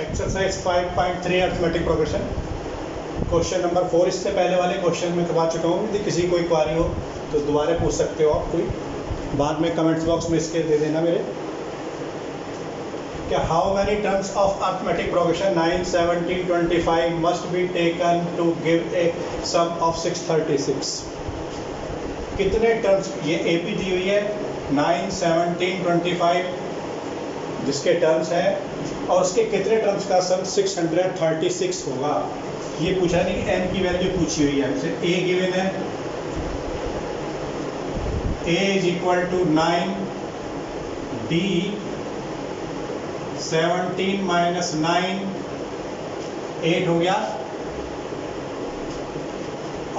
Exercise 5.3 arithmetic progression question number 4। इससे पहले वाले क्वेश्चन में करवा चुका हूँ। यदि किसी कोई क्वारी हो तो दोबारा पूछ सकते हो आप, कोई बाद में कमेंट्स बॉक्स में इसके दे देना मेरे। क्या how many terms of arithmetic progression 9, 17, 25 must be taken to give a sum of 636। कितने टर्म्स, ये एपी दी हुई है 9, 17, 25 जिसके टर्म्स हैं और उसके कितने टर्म्स का सम 636 होगा, ये पूछा नहीं। एन की वैल्यू पूछी हुई है हमसे। ए गिवन है, A is equal to 9, D 17 minus 9 8 हो गया,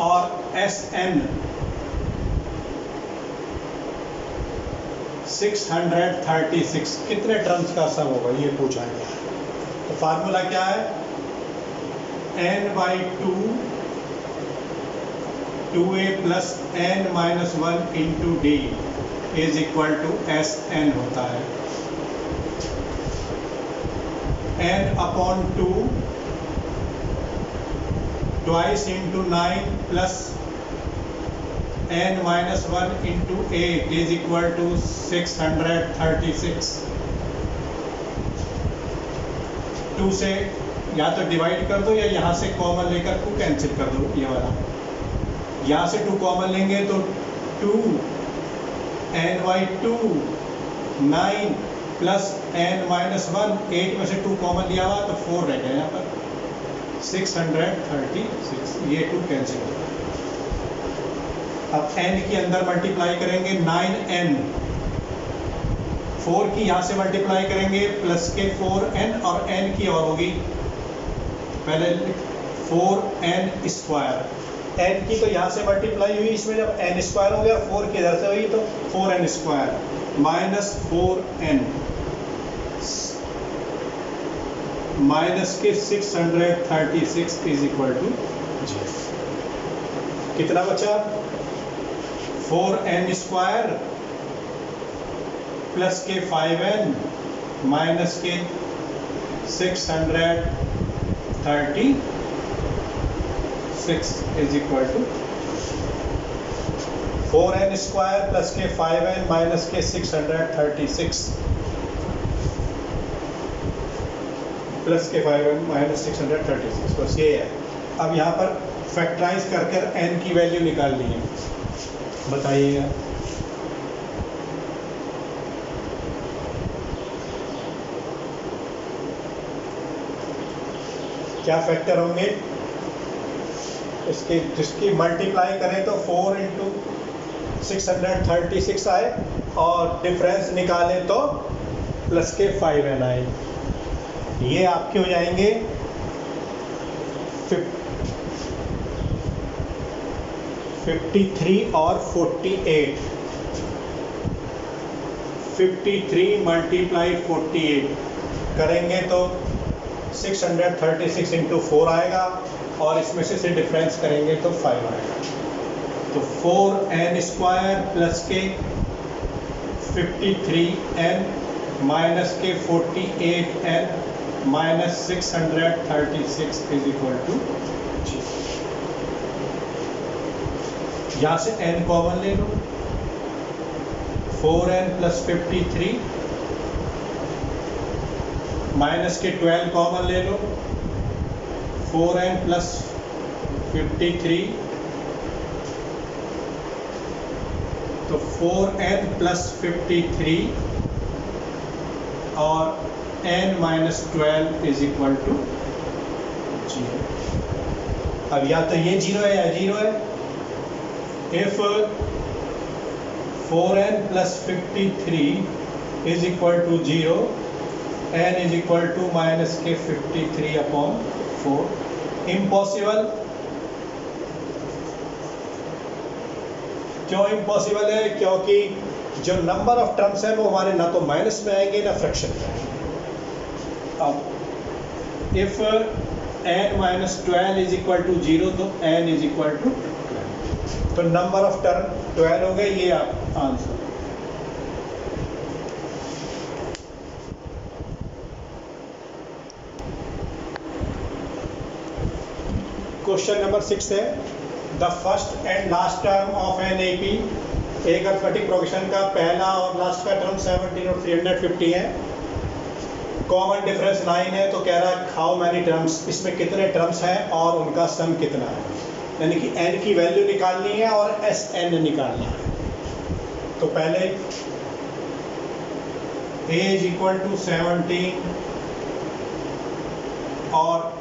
और एस एन 636 कितने टर्म्स का सम होगा, ये पूछा है। तो फार्मूला क्या है, n/2 2a plus n minus 1 into D is equal to S N होता है। n/2 twice into 9 plus n minus 1 into 8 is equal to 636। 2 से या तो डिवाइड कर दो या यहाँ से कॉमन लेकर 2 कैंसिल कर दो। ये वाला यहाँ से 2 कॉमन लेंगे तो 2 n/2 9 प्लस n माइनस 1 8 में से 2 कॉमन लिया हुआ तो 4 रह गया यहाँ पर 636। ये 2 कैंसिल हो गया। अब n के अंदर मल्टीप्लाई करेंगे 9n, 4 की यहाँ से मल्टीप्लाई करेंगे प्लस के 4n और n की और होगी पहले 4n स्क्वायर। n की तो यहाँ से मल्टीप्लाई हुई, इसमें जब n स्क्वायर हो गया 4 की इधर से हुई तो 4n square minus 4n minus के 636 इज इक्वल टू 0। कितना बचा, 4n स्क्वायर प्लस के 5n माइनस के 636 is equal to 4n square plus के 5n माइनस के 636 प्लस के 5n माइनस 636, बस ये है। अब यहाँ पर फैक्टराइज करके n की वैल्यू निकाल ली है, बताइएगा। क्या फैक्टर होंगे इसके, जिसकी मल्टीप्लाई करें तो 4 इंटू 636 आए और डिफरेंस निकालें तो प्लस के 5n आए। ये आपके हो जाएंगे 53 और 48। 53 मल्टीप्लाई 48 करेंगे तो 636 इंटू 4 आएगा और इसमें से डिफरेंस करेंगे तो 5 आएगा। तो 4n स्क्वायर प्लस के 53n माइनस के 48n minus 636 is equal to 0। यहाँ से n कॉमन ले लो, 4n प्लस 53 माइनस के 12 कॉमन ले लो, 4n प्लस 53 तो 4n प्लस 53 और n minus 12 is equal to 0। अब या तो ये 0 है या 0 है। If 4n plus 53 is equal to 0, n is equal to minus के 53 अपॉन 4। इम्पॉसिबल, क्यों इम्पॉसिबल है, क्योंकि जो नंबर ऑफ टर्म्स है वो हमारे ना तो माइनस में आएंगे ना फ्रैक्शन में आएंगे। अब if n minus 12 is equal to 0 तो n इज इक्वल टू 12, तो नंबर ऑफ टर्म 12 हो गए। ये आंसर। क्वेश्चन नंबर 6 है the first and last term of an AP. एक अर्थमेटिक प्रोग्रेशन का पहला और लास्ट का टर्म 17 और 350 है। कॉमन डिफरेंस 9 है, तो कह रहा है हाउ मैनी टर्म्स, इसमें कितने टर्म्स हैं और उनका सम कितना है, यानी कि n की वैल्यू निकालनी है और Sn निकालना है। तो पहले a इज इक्वल टू 17 और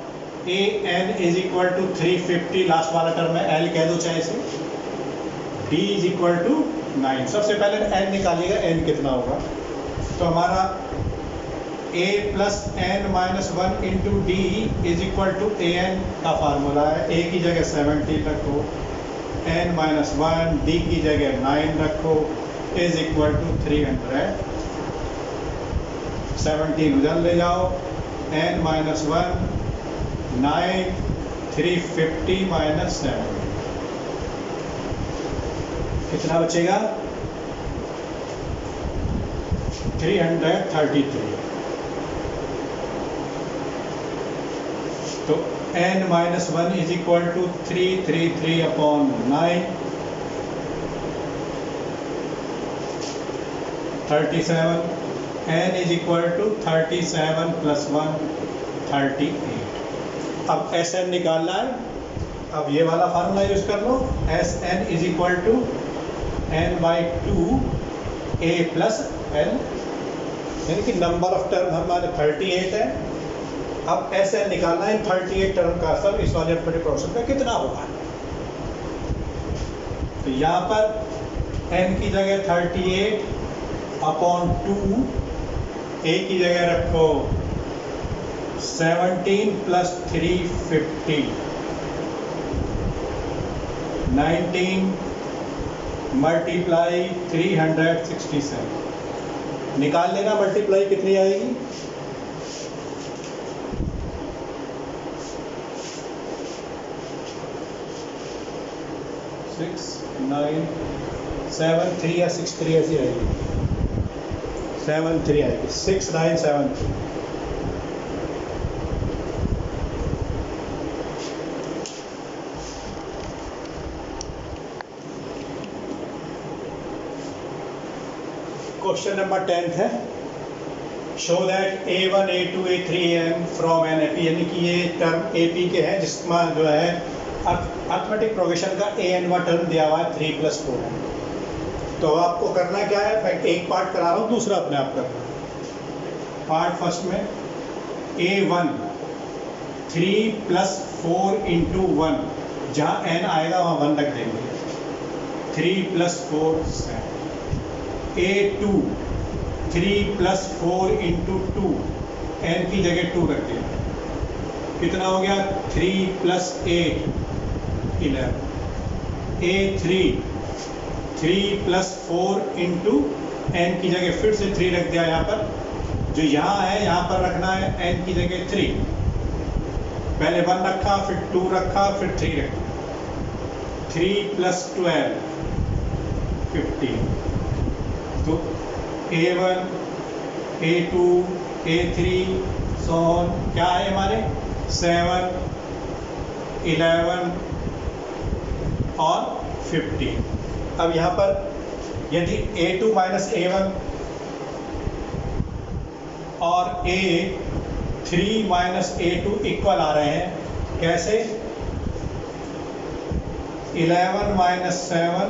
an is equal to 350, last वाला टर्म है, l कह दो चाहे इसे, d इज इक्वल टू 9। सबसे पहले n निकालिएगा, n कितना होगा। तो हमारा a plus n minus 1 into D is equal to an का फार्मूला है। a की जगह 17 रखो, n माइनस 1, d की जगह 9 रखो, इज इक्वल टू 300। 17 उधर ले जाओ, n माइनस 1, 9, 350 माइनस 7, कितना बचेगा 333। तो n minus 1 is equal to 333 upon 9, 37, n is equal to 37 plus 1, 38। अब Sn निकालना है, अब ये वाला फार्मूला यूज कर लो, Sn is equal to n by 2 a plus l, यानी कि नंबर ऑफ टर्म हमारे 38 है। अब Sn निकालना है, 38 टर्म का सम इस वाले अर्थमेटिक प्रोग्रेशन में कितना होगा। तो यहाँ पर n की जगह 38 अपॉन 2, a की जगह रखो 17 प्लस 350, 19 मल्टीप्लाई 367, निकाल लेना मल्टीप्लाई कितनी आएगी, 6, 9, 7, 3 या 6, 3 ऐसी आएगी, 7, 3 आएगी, 6, 9, 7, 3। क्वेश्चन नंबर 10 है, show that a1 a2 a3 am from an AP, यानी कि ये टर्म एपी के हैं जिसमें जो है अर्थमेटिक प्रोग्रेशन का an टर्म दिया हुआ है 3 प्लस 4 है। तो आपको करना क्या है, मैं एक पार्ट करा रहा हूँ, दूसरा अपने आप करना। पार्ट फर्स्ट में a1 3 प्लस 4 इंटू 1, जहाँ n आएगा वहाँ 1 रख देंगे, 3 plus 4 7। a2 3 plus 4 into 2, n की जगह 2 रख दिया, कितना हो गया 3 plus 8 11। a3 3 plus 4 into n की जगह फिर से 3 रख दिया, यहाँ पर जो यहाँ है यहाँ पर रखना है n की जगह 3, पहले 1 रखा फिर 2 रखा फिर 3 रखा, 3 प्लस 12 15। तो a1 a2 a3 सोन क्या है हमारे 7 11 और 15। अब यहाँ पर यदि a2 माइनस a1 और a3 माइनस a2 इक्वल आ रहे हैं, कैसे 11 minus 7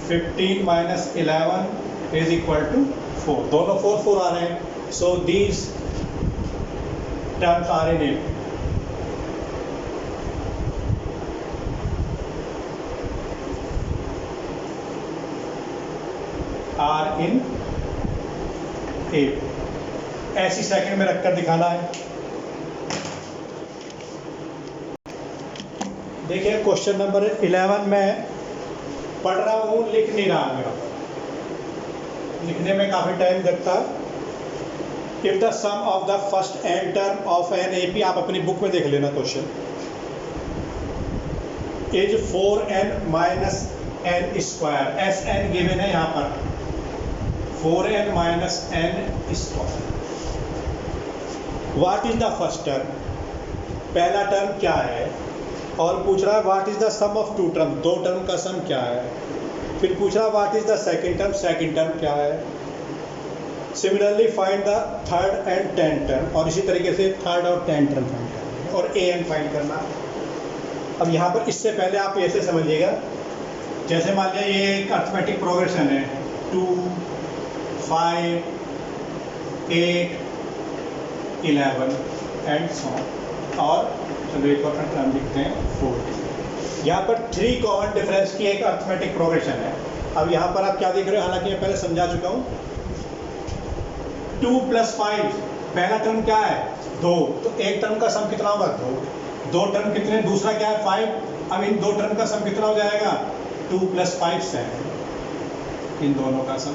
15 minus 11 is equal to 4, दोनों 4 4 आ रहे हैं। So these terms are in it. Are in A, ऐसी सेकंड में रखकर दिखाना है। देखिए क्वेश्चन नंबर 11 में पढ़ रहा हूँ, लिख नहीं रहा मेरा, लिखने में काफ़ी टाइम लगता है। If the sum of the first N term of an AP, आप अपनी बुक में देख लेना question, is 4n minus n square, S N given है यहाँ पर 4n minus n square. What is the first term, पहला टर्म क्या है, और पूछ रहा है what is the sum of two term, दो टर्म का सम क्या है। फिर पूछ रहा है what is the second term, second term क्या है। Similarly find the third and 10 term, और इसी तरीके से थर्ड और 10 टर्म फाइंड करना और ए एन फाइंड करना। अब यहाँ पर इससे पहले आप ऐसे समझिएगा, जैसे मान लिया ये एक अर्थमेटिक प्रोग्रेशन है 2, 5, 8, 11 एंड सो और चलो एक और टर्म लिखते हैं 4। यहाँ पर 3 कॉमन डिफरेंस की एक अर्थमेटिक प्रोग्रेशन है। अब यहाँ पर आप क्या देख रहे हो, हालांकि मैं पहले समझा चुका हूँ। 2 + 5 पहला टर्म क्या है 2, तो एक टर्म का सम कितना होगा 2, दो टर्म कितने, दूसरा क्या है 5। अब इन दो टर्म का सम कितना हो जाएगा 2 + 5 7, इन दोनों का सम।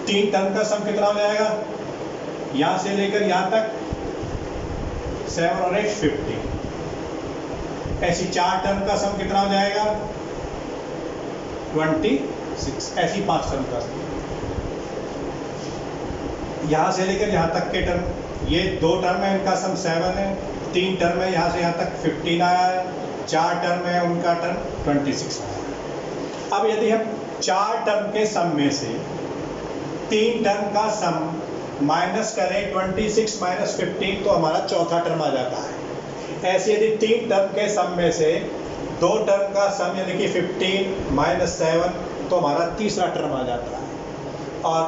3 टर्म का सम कितना हो जाएगा, यहाँ से लेकर यहाँ तक 7 और 8 50। ऐसी 4 टर्म का सम कितना हो जाएगा 26। ऐसी 5 टर्म का सम, यहाँ से लेकर यहाँ तक के टर्म, ये 2 टर्म है इनका सम 7 है, 3 टर्म है यहाँ से यहाँ तक 15 आया है, 4 टर्म है उनका टर्म 26 आया है। अब यदि हम 4 टर्म के सम में से 3 टर्म का सम माइनस करें 26 - 15 तो हमारा चौथा टर्म आ जाता है। ऐसे यदि 3 टर्म के सम में से 2 टर्म का सम यानी कि 15 - 7 तो हमारा तीसरा टर्म आ जाता है। और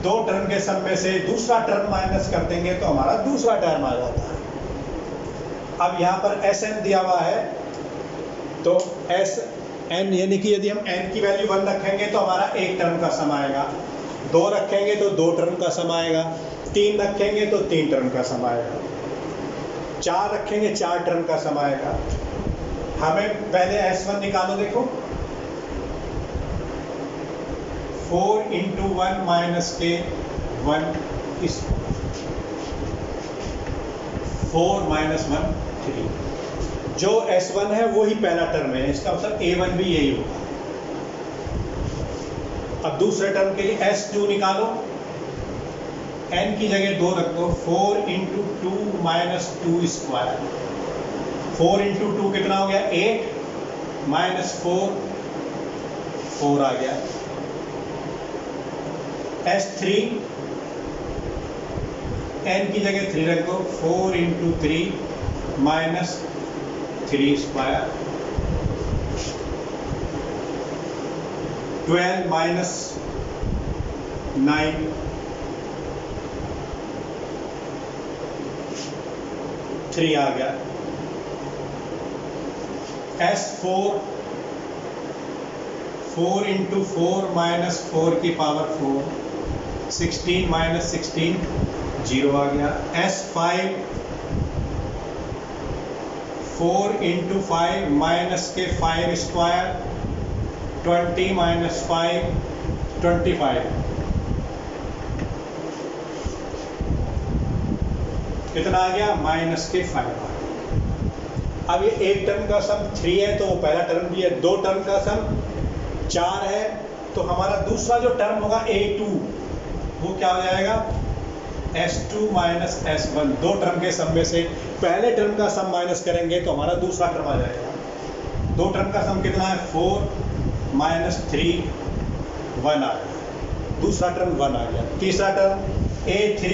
2 टर्म के सम में से दूसरा टर्म माइनस कर देंगे तो हमारा दूसरा टर्म आ जाता है। अब यहाँ पर एस एन दिया हुआ है, तो एस एन यानी कि यदि हम एन की वैल्यू 1 रखेंगे तो हमारा एक टर्म का सम आएगा, 2 रखेंगे तो 2 टर्म का सम आएगा, 3 रखेंगे तो 3 टर्म का सम आएगा, 4 रखेंगे 4 टर्म का सम आएगा। हमें पहले S1 निकालो, देखो 4 × 1 - के 1 इस 4 - 1 3। जो S1 है वो ही पहला टर्म है, इसका मतलब A1 भी यही होगा। अब दूसरे टर्म के लिए S2 निकालो, n की जगह 2 रख दो, 4 × 2 - 2 स्क्वायर, 4 × 2 कितना हो गया 8 - 4 4 आ गया। S3 n की जगह 3 रख दो, 4 × 3 - 3 स्क्वायर, 12 - 9 3 आ गया। S4 4 × 4 - 4 की पावर 4, 16 - 16 0 आ गया। S5 4 × 5 - के 5 स्क्वायर, 20 - 5 25 कितना आ गया - के 5 आ गया। अब ये एक टर्म का सम 3 है तो वो पहला टर्म भी है, 2 टर्म का सम 4 है तो हमारा दूसरा जो टर्म होगा A2 वो क्या हो जाएगा S2 - S1। 2 टर्म के सम में से पहले टर्म का सम माइनस करेंगे तो हमारा दूसरा टर्म आ जाएगा। 2 टर्म का सम कितना है 4 - 3 1 आ गया, दूसरा टर्म 1 आ गया। तीसरा term A3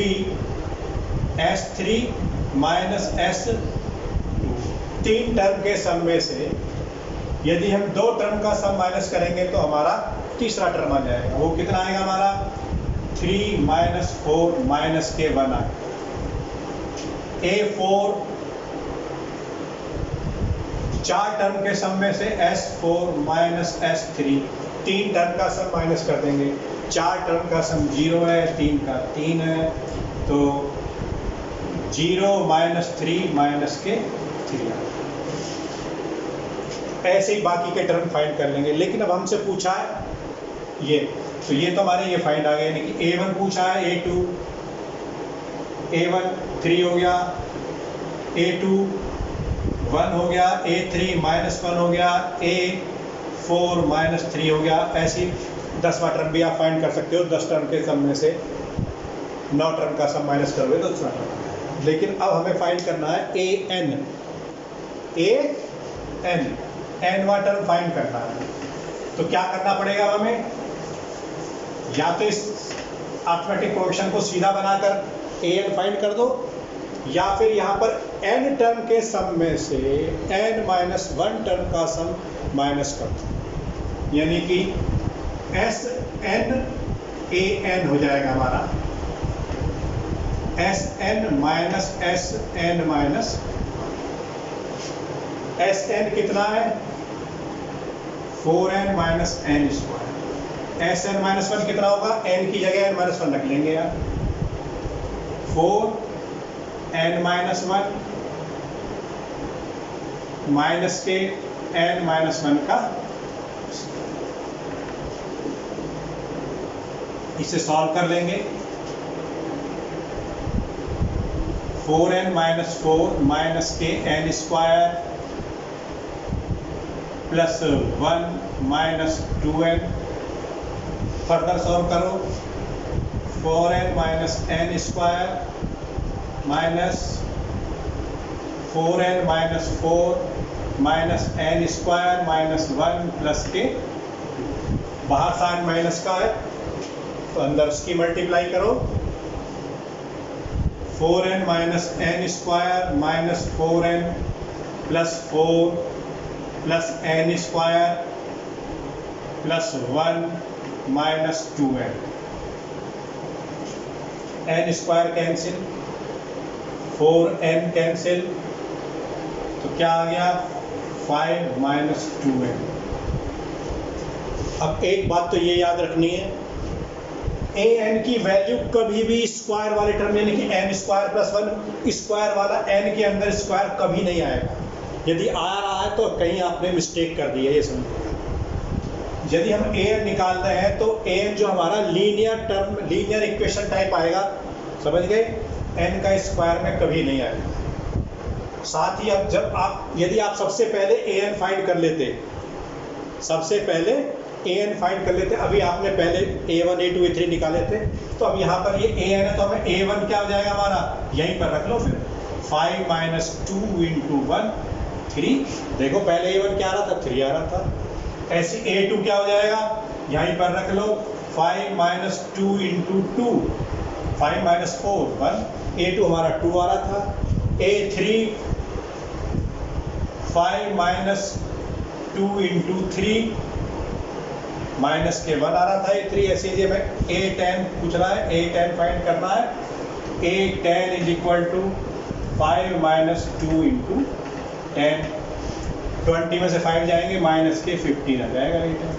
S3 - S2। 3 term के सम में से यदि हम 2 टर्म का सम माइनस करेंगे तो हमारा तीसरा टर्म आ जाएगा। वो कितना आएगा हमारा 3 - 4 - के 1 आएगा। A4 4 टर्म के सम में से S4 - S3, 3 टर्म का सम माइनस कर देंगे। 4 टर्म का सम 0 है, 3 का 3 है, तो 0 - 3 - के 3 आएगा। ऐसे ही बाकी के टर्म फाइंड कर लेंगे। लेकिन अब हमसे पूछा है ये, तो ये तो हमारे ये फाइंड आ गए, यानी कि A1 पूछा है, A2 A1 3 हो गया, A2 1 हो गया, A3 -1 हो गया, A4 -3 हो गया। ऐसी 10वां टर्म भी आप फाइंड कर सकते हो। 10 टर्म के सम में से 9 टर्म का सम माइनस करोगे तो दूसरा टर्म। लेकिन अब हमें फाइंड करना है AN, A एन वां टर्म फाइंड करना है। तो क्या करना पड़ेगा हमें, या तो इस अर्थमेटिक प्रोडक्शन को सीधा बनाकर एन फाइंड कर दो, या फिर यहाँ पर एन टर्म के सम में से एन माइनस वन टर्म का सम माइनस कर दो, यानी कि एस एन ए एन हो जाएगा हमारा, S N minus S N minus S N कितना है 4n minus N square, S N minus one कितना होगा, एन की जगह एन माइनस वन रख लेंगे यार, 4n माइनस वन माइनस के n माइनस वन का, इसे सॉल्व कर लेंगे, 4n माइनस 4 माइनस के n square plus 1 minus 2n, further solve करो, 4n minus n square minus 4n minus 4 minus n square minus 1 plus के, बाहर साइन माइनस का है तो अंदर उसकी मल्टीप्लाई करो, 4n minus n square minus 4n plus 4 plus n square plus 1 minus 2n, n square cancel, 4n cancel, तो क्या आ गया 5 माइनस 2n। अब एक बात तो ये याद रखनी है, ए एन की वैल्यू कभी भी स्क्वायर वाले टर्म यानी कि N square plus one square वाला एन के अंदर स्क्वायर कभी नहीं आएगा। यदि आ रहा है तो कहीं आपने मिस्टेक कर दी है, ये समझिए। यदि हम ए एन निकाल रहे हैं तो ए एन जो हमारा linear term linear equation type आएगा, समझ गए, एन का स्क्वायर में कभी नहीं आएगा। साथ ही अब जब आप यदि आप सबसे पहले ए एन फाइंड कर लेते, सबसे पहले ए एन फाइंड कर लेते, अभी आपने पहले A1 A2 A3 निकाले थे, तो अब यहाँ पर ये ए एन है तो हमें A1 क्या हो जाएगा हमारा, यहीं पर रख लो फिर, 5 माइनस 2 इंटू 1 3, देखो पहले A1 क्या आ रहा था 3 आ रहा था, ऐसे A2 क्या हो जाएगा, यहीं पर रख लो 5 माइनस 2 इंटू 2 5 माइनस 4 1, A2 हमारा 2 आ रहा था, A3 5 माइनस 2 इंटू 3 माइनस के 1 आ रहा था, A3 ऐसे ही हमें A10 पूछ रहा है, A10 फाइंड करना है, A10 is equal to 5 minus 2 into 10, 20 में से 5 जाएंगे माइनस के 15 आ जाएगा A10।